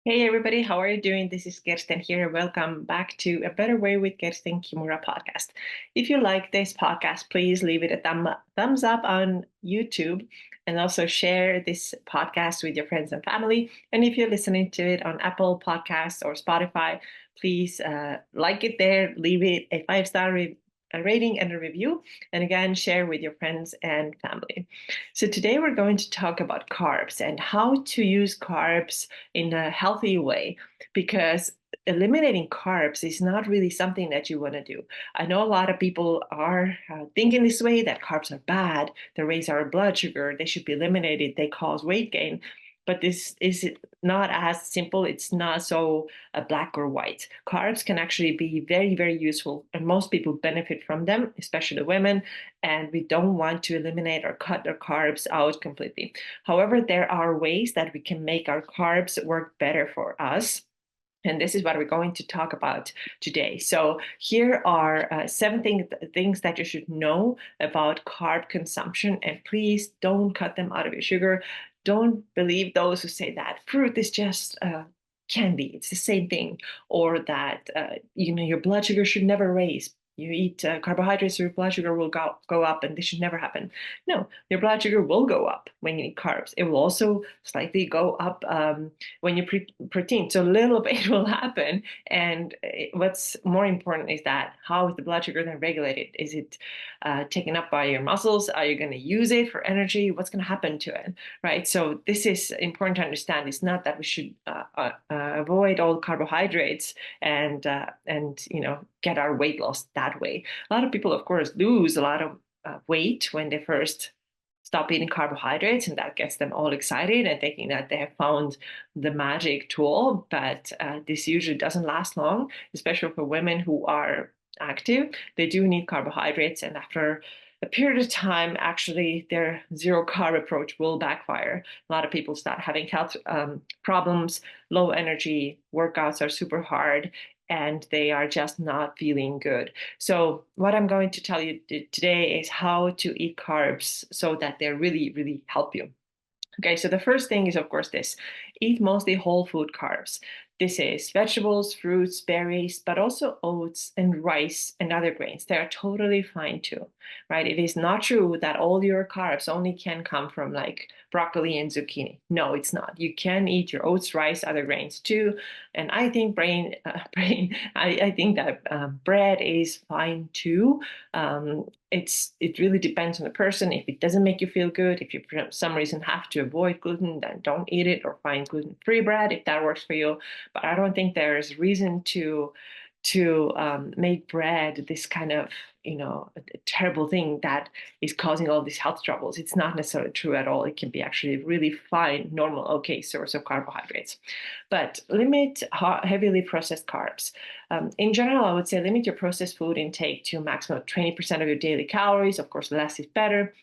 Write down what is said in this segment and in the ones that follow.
Hey everybody, how are you doing? This is Kirsten here. Welcome back to A Better Way with Kirsten Kimura podcast. If you like this podcast, please leave it a thumbs up on YouTube and also share this podcast with your friends and family. And if you're listening to it on Apple Podcasts or Spotify, please like it there, leave it a 5-star rating and a review. And again, share with your friends and family. So today we're going to talk about carbs and how to use carbs in a healthy way, because eliminating carbs is not really something that you want to do. I know a lot of people are thinking this way, that carbs are bad, they raise our blood sugar, they should be eliminated, they cause weight gain. But this is not as simple. It's not so black or white. Carbs can actually be very, very useful, and most people benefit from them, especially women. And we don't want to eliminate or cut our carbs out completely. However, there are ways that we can make our carbs work better for us. And this is what we're going to talk about today. So here are 7 things that you should know about carb consumption. And please don't cut them out of your sugar. Don't believe those who say that fruit is just candy. It's the same thing. Or that your blood sugar should never raise. You eat carbohydrates, your blood sugar will go up, and this should never happen. No, your blood sugar will go up when you eat carbs. It will also slightly go up when you protein. So a little bit will happen. And what's more important is that how is the blood sugar then regulated? Is it taken up by your muscles? Are you going to use it for energy? What's going to happen to it, right? So this is important to understand. It's not that we should avoid all carbohydrates and get our weight loss that way. A lot of people, of course, lose a lot of weight when they first stop eating carbohydrates, and that gets them all excited and thinking that they have found the magic tool. But this usually doesn't last long, especially for women who are active. They do need carbohydrates, and after a period of time, actually, their zero carb approach will backfire. A lot of people start having health problems, low energy, workouts are super hard, and they are just not feeling good. So what I'm going to tell you today is how to eat carbs so that they really, really help you. Okay, so the first thing is, of course, this: eat mostly whole food carbs. This is vegetables, fruits, berries, but also oats and rice and other grains. They are totally fine too, right? It is not true that all your carbs only can come from like broccoli and zucchini. No, it's not. You can eat your oats, rice, other grains too. And I think I think that bread is fine too. It really depends on the person. If it doesn't make you feel good, if you for some reason have to avoid gluten, then don't eat it, or find gluten-free bread if that works for you. But I don't think there's reason to make bread this kind of a terrible thing that is causing all these health troubles. It's not necessarily true at all. It can be actually really fine, normal, okay source of carbohydrates. But limit heavily processed carbs. In general, I would say limit your processed food intake to a maximum of 20% of your daily calories. Of course, less is better.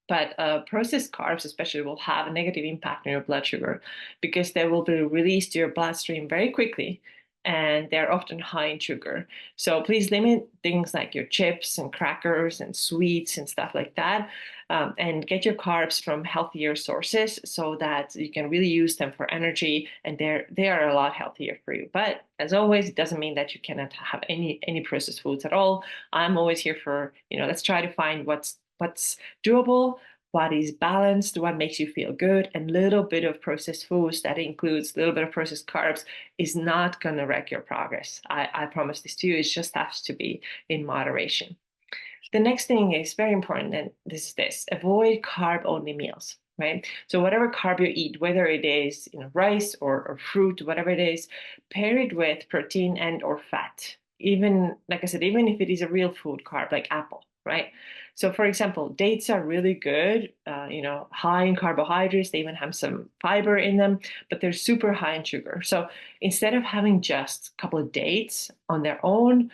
But processed carbs especially will have a negative impact on your blood sugar because they will be released to your bloodstream very quickly, and they're often high in sugar. So please limit things like your chips and crackers and sweets and stuff like that, and get your carbs from healthier sources so that you can really use them for energy, and they are a lot healthier for you. But as always, it doesn't mean that you cannot have any processed foods at all. I'm always here for, let's try to find what's doable, what is balanced, what makes you feel good, and little bit of processed foods that includes a little bit of processed carbs is not going to wreck your progress. I promise this to you. It just has to be in moderation. The next thing is very important, and this is this: avoid carb-only meals. Right? So whatever carb you eat, whether it is rice or fruit, whatever it is, pair it with protein and or fat. Even like I said, even if it is a real food carb like apple, right? So for example, dates are really good, high in carbohydrates. They even have some fiber in them, but they're super high in sugar. So instead of having just a couple of dates on their own,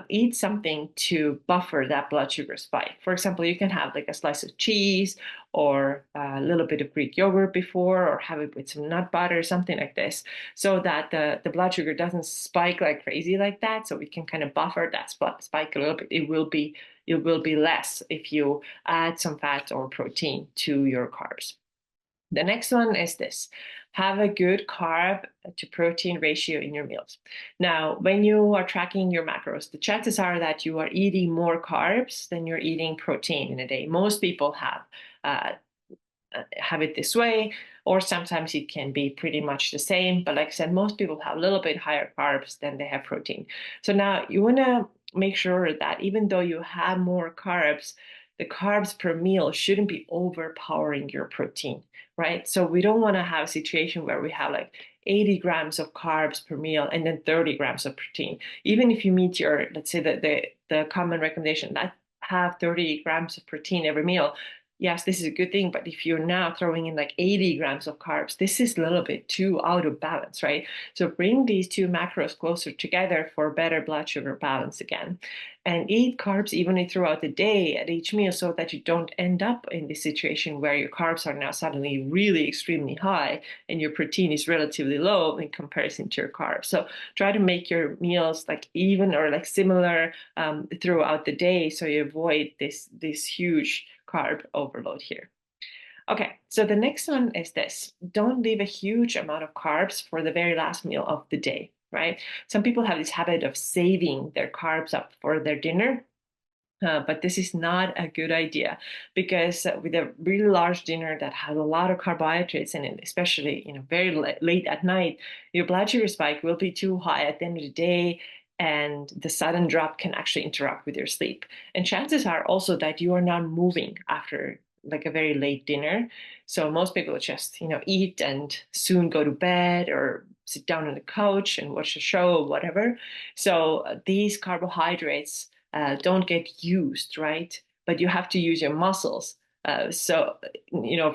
eat something to buffer that blood sugar spike. For example, you can have like a slice of cheese or a little bit of Greek yogurt before, or have it with some nut butter, something like this, so that the blood sugar doesn't spike like crazy like that. So we can kind of buffer that spike a little bit. It will be less if you add some fat or protein to your carbs. The next one is this: have a good carb to protein ratio in your meals. Now, when you are tracking your macros, the chances are that you are eating more carbs than you're eating protein in a day. Most people uh, have it this way, or sometimes it can be pretty much the same. But like I said, most people have a little bit higher carbs than they have protein. So now you want to make sure that even though you have more carbs, the carbs per meal shouldn't be overpowering your protein, right? So we don't want to have a situation where we have like 80 grams of carbs per meal and then 30 grams of protein. Even if you meet your, let's say the common recommendation that have 30 grams of protein every meal, yes, this is a good thing. But if you're now throwing in like 80 grams of carbs, this is a little bit too out of balance, right? So bring these two macros closer together for better blood sugar balance again. And eat carbs evenly throughout the day at each meal so that you don't end up in this situation where your carbs are now suddenly really extremely high and your protein is relatively low in comparison to your carbs. So try to make your meals like even or like similar throughout the day so you avoid this huge carb overload here. Okay, so the next one is this. Don't leave a huge amount of carbs for the very last meal of the day, right? Some people have this habit of saving their carbs up for their dinner. But this is not a good idea because with a really large dinner that has a lot of carbohydrates in it, especially very late at night, your blood sugar spike will be too high at the end of the day, and the sudden drop can actually interrupt with your sleep. And chances are also that you are not moving after like a very late dinner. So most people just eat and soon go to bed or sit down on the couch and watch a show or whatever. So these carbohydrates don't get used, right? But you have to use your muscles. So,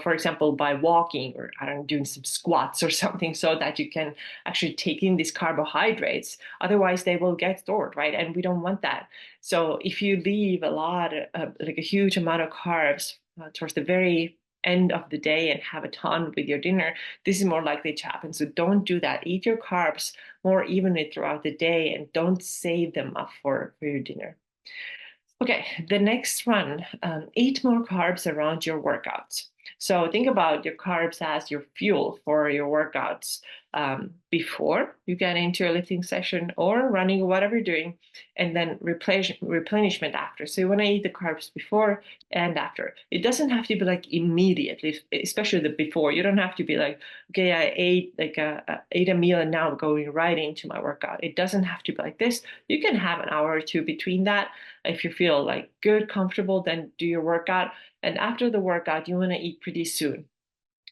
for example, by walking or I don't know, doing some squats or something so that you can actually take in these carbohydrates. Otherwise, they will get stored, right? And we don't want that. So if you leave a lot, like a huge amount of carbs towards the very end of the day and have a ton with your dinner, this is more likely to happen. So don't do that. Eat your carbs more evenly throughout the day and don't save them up for your dinner. Okay, the next one, eat more carbs around your workouts. So think about your carbs as your fuel for your workouts before you get into a lifting session or running, whatever you're doing, and then replenishment after. So you want to eat the carbs before and after. It doesn't have to be like immediately, especially the before. You don't have to be like, okay, I ate ate a meal and now I'm going right into my workout. It doesn't have to be like this. You can have an hour or two between that. If you feel like good, comfortable, then do your workout. And after the workout, you want to eat pretty soon,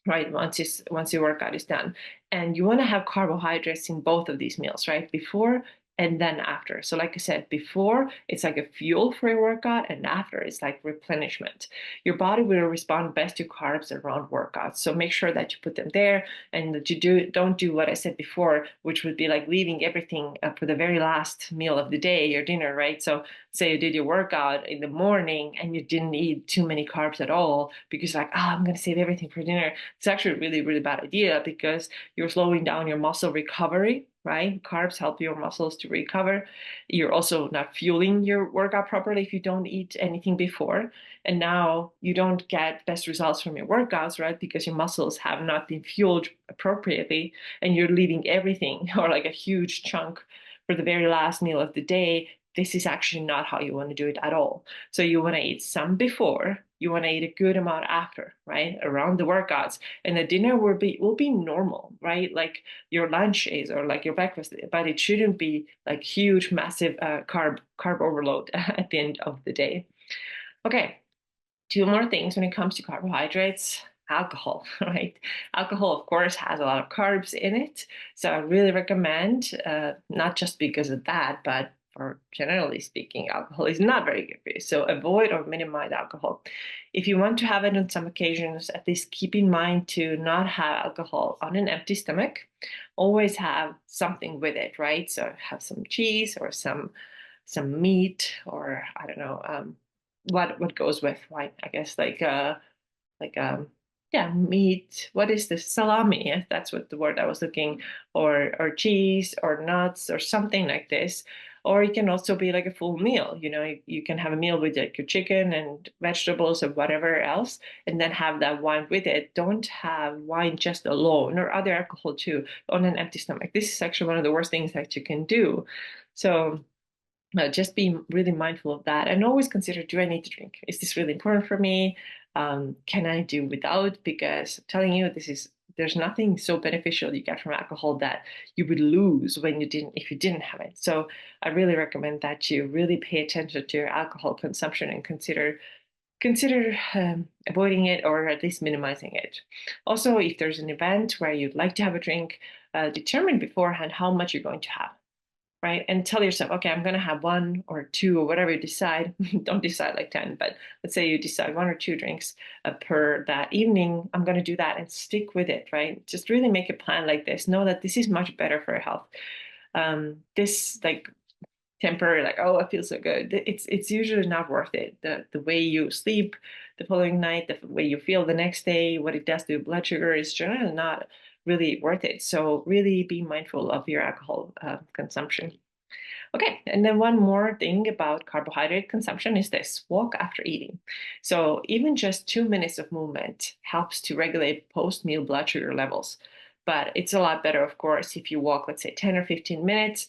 right? Once your workout is done. And you want to have carbohydrates in both of these meals, right? Before and then after. So like I said, before it's like a fuel for your workout, and after it's like replenishment. Your body will respond best to carbs around workouts. So make sure that you put them there and that you don't do what I said before, which would be like leaving everything for the very last meal of the day, your dinner, right? So say you did your workout in the morning and you didn't eat too many carbs at all because like, I'm going to save everything for dinner. It's actually a really, really bad idea because you're slowing down your muscle recovery, right? Carbs help your muscles to recover. You're also not fueling your workout properly if you don't eat anything before. And now you don't get best results from your workouts, right? Because your muscles have not been fueled appropriately and you're leaving everything or like a huge chunk for the very last meal of the day. This is actually not how you want to do it at all. So you want to eat some before, you want to eat a good amount after, right? Around the workouts. And the dinner will be normal, right? Like your lunch is or like your breakfast, but it shouldn't be like huge, massive carb overload at the end of the day. Okay, two more things when it comes to carbohydrates. Alcohol, right? Alcohol, of course, has a lot of carbs in it. So I really recommend, not just because of that, but for generally speaking, alcohol is not very good for you. So avoid or minimize alcohol. If you want to have it on some occasions, at least keep in mind to not have alcohol on an empty stomach. Always have something with it, right? So have some cheese or some meat or I don't know, what goes with wine, I guess like yeah, meat. What is this? Salami. Yes, that's what the word I was looking, or cheese or nuts or something like this. Or it can also be like a full meal. You can have a meal with like your chicken and vegetables or whatever else, and then have that wine with it. Don't have wine just alone or other alcohol too on an empty stomach. This is actually one of the worst things that you can do. So just be really mindful of that, and always consider, do I need to drink? Is this really important for me? Can I do without? Because I'm telling you, there's nothing so beneficial you get from alcohol that you would lose if you didn't have it. So I really recommend that you really pay attention to your alcohol consumption and consider avoiding it, or at least minimizing it. Also, if there's an event where you'd like to have a drink, determine beforehand how much you're going to have, right? And tell yourself, okay, I'm going to have one or two or whatever you decide. Don't decide like 10, but let's say you decide one or two drinks per that evening. I'm going to do that and stick with it, right? Just really make a plan like this. Know that this is much better for your health. This like temporary, like, oh, I feel so good. It's usually not worth it. The way you sleep the following night, the way you feel the next day, what it does to your blood sugar is generally not really worth it. So really be mindful of your alcohol consumption. Okay, and then one more thing about carbohydrate consumption is this: walk after eating. So even just 2 minutes of movement helps to regulate post-meal blood sugar levels. But it's a lot better, of course, if you walk, let's say 10 or 15 minutes.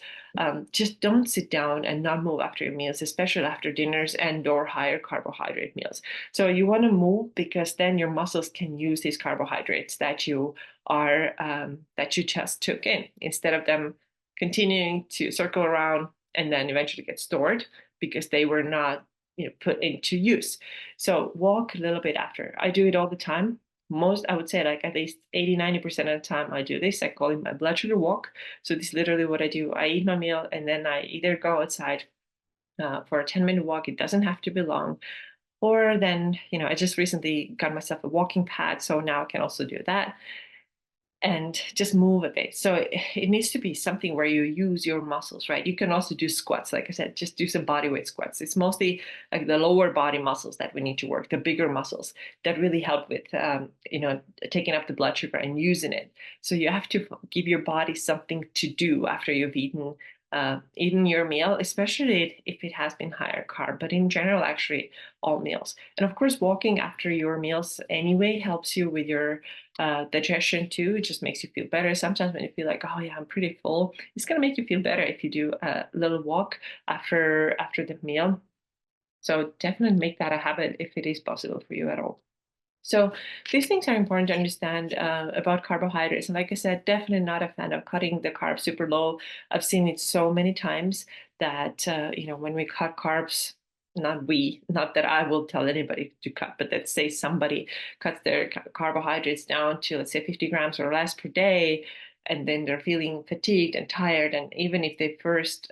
Just don't sit down and not move after your meals, especially after dinners and or higher carbohydrate meals. So you want to move because then your muscles can use these carbohydrates that you just took in, instead of them continuing to circle around and then eventually get stored because they were not put into use. So walk a little bit after. I do it all the time. I would say like at least 80-90% of the time I do this. I call it my blood sugar walk. So this is literally what I do. I eat my meal and then I either go outside for a 10-minute walk. It doesn't have to be long. Or then, I just recently got myself a walking pad, so now I can also do that and just move a bit. So it needs to be something where you use your muscles, right? You can also do squats. Like I said, just do some body weight squats. It's mostly like the lower body muscles that we need to work, the bigger muscles that really help with, taking up the blood sugar and using it. So you have to give your body something to do after you've eaten your meal, especially if it has been higher carb, but in general, actually all meals. And of course, walking after your meals anyway helps you with your digestion too. It just makes you feel better. Sometimes when you feel like, oh yeah, I'm pretty full, it's gonna make you feel better if you do a little walk after the meal. So definitely make that a habit if it is possible for you at all. So these things are important to understand about carbohydrates. And like I said, definitely not a fan of cutting the carbs super low. I've seen it so many times that, when we cut carbs, not that I will tell anybody to cut, but let's say somebody cuts their carbohydrates down to, let's say, 50 grams or less per day, and then they're feeling fatigued and tired. And even if they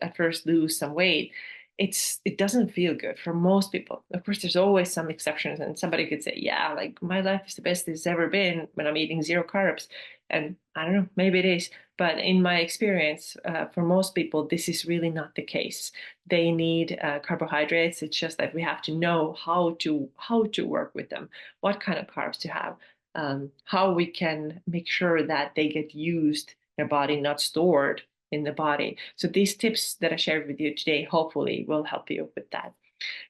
at first lose some weight, it doesn't feel good for most people. Of course, there's always some exceptions, and somebody could say, yeah, like my life is the best it's ever been when I'm eating zero carbs. And I don't know, maybe it is. But in my experience, for most people, this is really not the case. They need carbohydrates. It's just that we have to know how to work with them, what kind of carbs to have, how we can make sure that they get used in their body, not stored in the body. So these tips that I shared with you today hopefully will help you with that.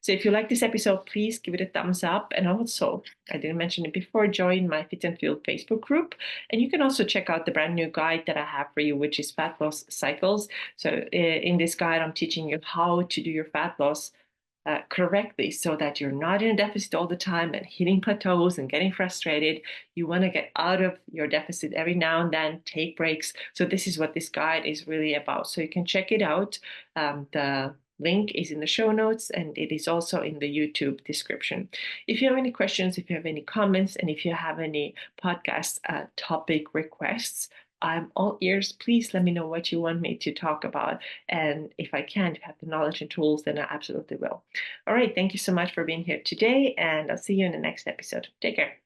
So if you like this episode, please give it a thumbs up. And also, I didn't mention it before, join my Fit and Fuel Facebook group. And you can also check out the brand new guide that I have for you, which is Fat Loss Cycles. So in this guide, I'm teaching you how to do your fat loss correctly so that you're not in a deficit all the time and hitting plateaus and getting frustrated. You want to get out of your deficit every now and then, take breaks. So this is what this guide is really about. So you can check it out. The link is in the show notes and it is also in the YouTube description. If you have any questions, if you have any comments, and if you have any podcast topic requests, I'm all ears. Please let me know what you want me to talk about. And if I can, if I have the knowledge and tools, then I absolutely will. All right. Thank you so much for being here today. And I'll see you in the next episode. Take care.